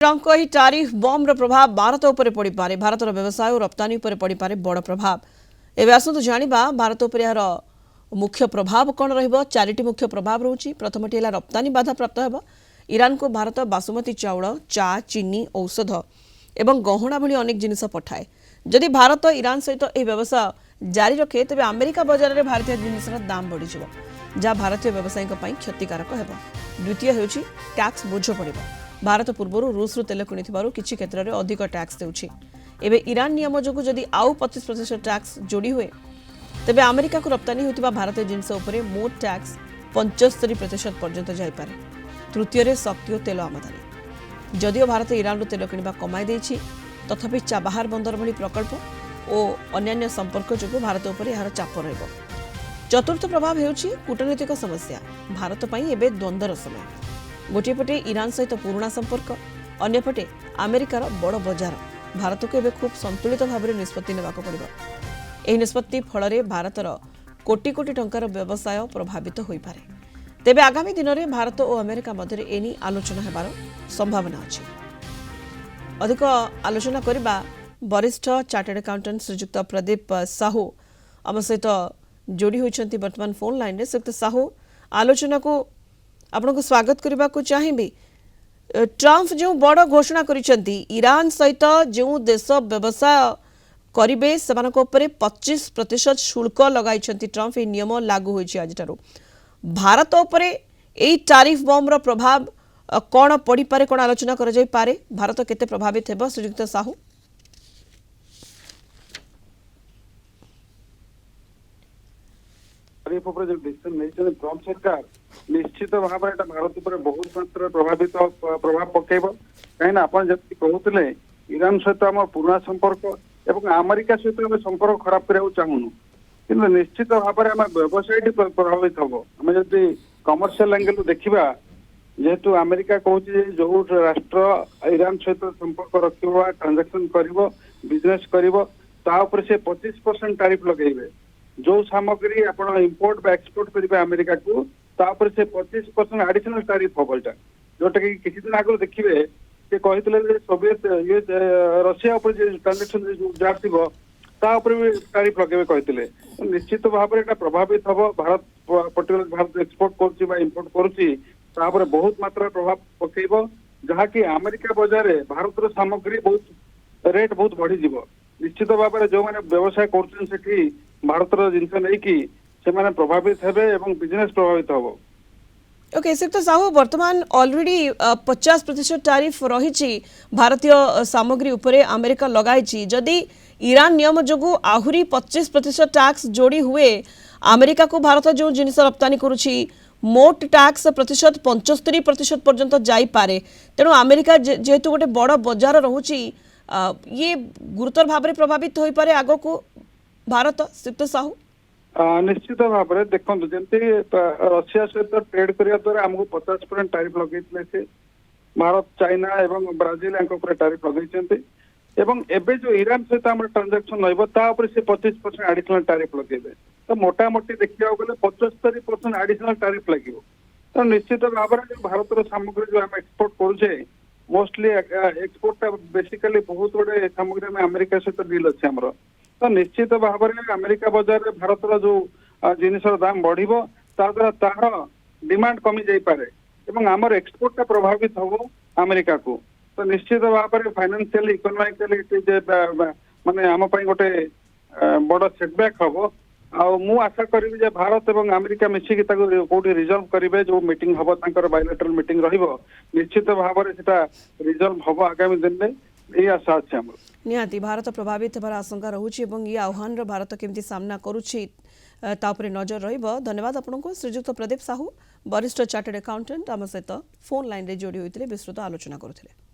Trump को tariff बम प्रभाव भारत उपर पड़ पारे भारत व्यवसाय और रप्तानी उपर पड़ पारे बड़ प्रभाव एवं आसतु जाना भारत उपर यार मुख्य प्रभाव कौन ररिटी मुख्य प्रभाव रोचे प्रथमटी है रप्तानी बाधा प्राप्त हो ईरान को भारत बासमती चाउल चा चीनी औषध एवं गहना भली अनेक जिनिस पठाए जदि भारत ईरान सहित यह व्यवसाय जारी रखे तेज अमेरिका बजार में भारतीय जिनिसर दाम बढ़ी जहाँ भारतीय व्यवसायी क्षतिकारक हो द्वितीय हूँ टैक्स बोझ पड़ भारत पूर्व रूस तेल कि किसी क्षेत्र में अधिक टैक्स देउछि एबे ईरान नियम जो जदि आउ 25% टैक्स जोड़ी हुए तेबे अमेरिका को रप्तानी होतिबा भारतीय जिनस उपरे मोट टैक्स 75% पर्यंत जाइपारे तृतीय शक्ति और तेल आमदानी जदिओ भारत ईरान तेल किणवा कमाई देछि तथापि चाबाहार बंदर भली प्रकल्प और अन्य संपर्क जो भारत उपर यार चाप रहिबो चतुर्थ प्रभाव हेउछि कूटनीतिक समस्या भारत पई एबे द्वंद्वर समय गोटे पटे ईरान सहित पुराना संपर्क अन्यपटे अमेरिकार बड़ बजार भारत को एबे खूब संतुलित भाव में निष्पत्ति नेबाक पड़िबो एही निष्पत्ति फल भारतर कोटी कोटी टंकार व्यवसाय प्रभावित हो पारे तेबे आगामी दिन में भारत और अमेरिका मध्य एनी आलोचना हेबार संभावना अछि अधिक आलोचना करबा वरिष्ठ चार्टर्ड अकाउंटेंट श्रीजुक्त प्रदीप साहू आम सहित जोड़ी होइछंती वर्तमान फोन लाइन रे श्रीजुक्त साहू आलोचना को आपको स्वागत करने को चाहिए ट्रम्प जो बड़ घोषणा करिसेंती ईरान सहित जो देश व्यवसाय करिवे सेमानक उपरे 25% शुल्क लगाइछंती ट्रम्प ए नियम लागू होइछि आज ठारू भारत उपरे एई टैरिफ बम रो प्रभाव कौन पड़ी पारे कौन आलोचना कर जाई पारे भारत केते प्रभावित हेबो श्रीजुक्त साहू ट्रम्प सरकार निश्चित भाव भारत पर बहुत मात्रा प्रभावित प्रभाव पकेब कहीं आप कहते ईरान सहित आम पुराना संपर्क एवं अमेरिका सहित आम संपर्क खराब करने चाहूनु कि निश्चित भाव में आम व्यवसाय प्रभावित हम आम जब कमर्शियल एंगल देखा जेहेतु अमेरिका कहूँ जो राष्ट्र ईरान सहित संपर्क रखा ट्रांजेक्शन कर बिजनेस कर से 25% टैरिफ लगेबे जो सामग्री आप इम्पोर्ट एक्सपोर्ट करेंगे अमेरिका को तापर से 25% एडिशनल टैरिफ हम एटा जोटा कि किसी दिन आगे देखिए से कहते सोवियत ये रशिया ट्रांजेक्शन जहाँ थी भी टैरिफ लगे कहते निश्चित भाव में प्रभावित हम भारत पर्टिकुलर भारत एक्सपोर्ट करोर्ट कर बहुत मात्रा प्रभाव पकेब जहाँकि अमेरिका बजार में भारत सामग्री बहुत रेट बहुत बढ़ी निश्चित भाव में जो मैंने व्यवसाय कर भारत जिनस नहीं से प्रभावित हेबे एवं बिजनेस प्रभावित हम ओके श्रीयुक्त साहू वर्तमान ऑलरेडी 50% टैरिफ रही भारतीय सामग्री उपरे अमेरिका लगाई जदि ईरान नियम जो आहुरी 25% टैक्स जोड़ी हुए अमेरिका को भारत जो जिनिस रप्तानी करुछि मोट टैक्स प्रतिशत 75% पर्यंत जाई पारे तेणु अमेरिका जेहेतु गोटे बड़ बजार रोची ये गुरुतर भाव में प्रभावित हो पारे आगो को भारत श्रीयुक्त साहू निश्चित भाव में देखो जमी रशिया सहित ट्रेड करने द्वारा आमको 50% टैरिफ लगे से भारत चाइना एवं ब्राजिल टैरिफ लगे एवं एबे जो ईरान सहित आम ट्रांजेक्शन रही से 25% एडिशनल टैरिफ लगे तो मोटामोटी देखा गले 75% एडिशनल टैरिफ लगे तो निश्चित भाव में जो भारत सामग्री जो आम एक्सपोर्ट करुचे मोस्टली एक्सपोर्ट बेसिकली बहुत गुड़े सामग्री में अमेरिका सहित डील अच्छे आमर तो निश्चित भाव में अमेरिका बजार में भारत जो जिनिस दाम बढ़ो द्वारा तार डिमांड कमी जापे आमर एक्सपोर्टा प्रभावित हम अमेरिका को तो निश्चित भाव में फाइनेंशियल इकोनॉमिकली माने आम गोटे बड़ सेटबैक हम मु आशा करी भारत और अमेरिका मिसिकी कौटी रिजल्व करेंगे जो मीटिंग हम बायलैटरल मीटिंग निश्चित भाव में रिजल्व हम आगामी दिन में यही आशा अच्छे आम निहाती भारत प्रभावित होबार आशंका रहुछि एवं ये आह्वान भारत केमती सामना करुछि तापरे नजर रहिबो धन्यवाद आपनको श्रीजुक्त प्रदीप साहू वरिष्ठ चार्टर्ड अकाउंटेंट आम सहित फोन लाइन रे जोड़ी होइतिले विस्तृत आलोचना करुथिले।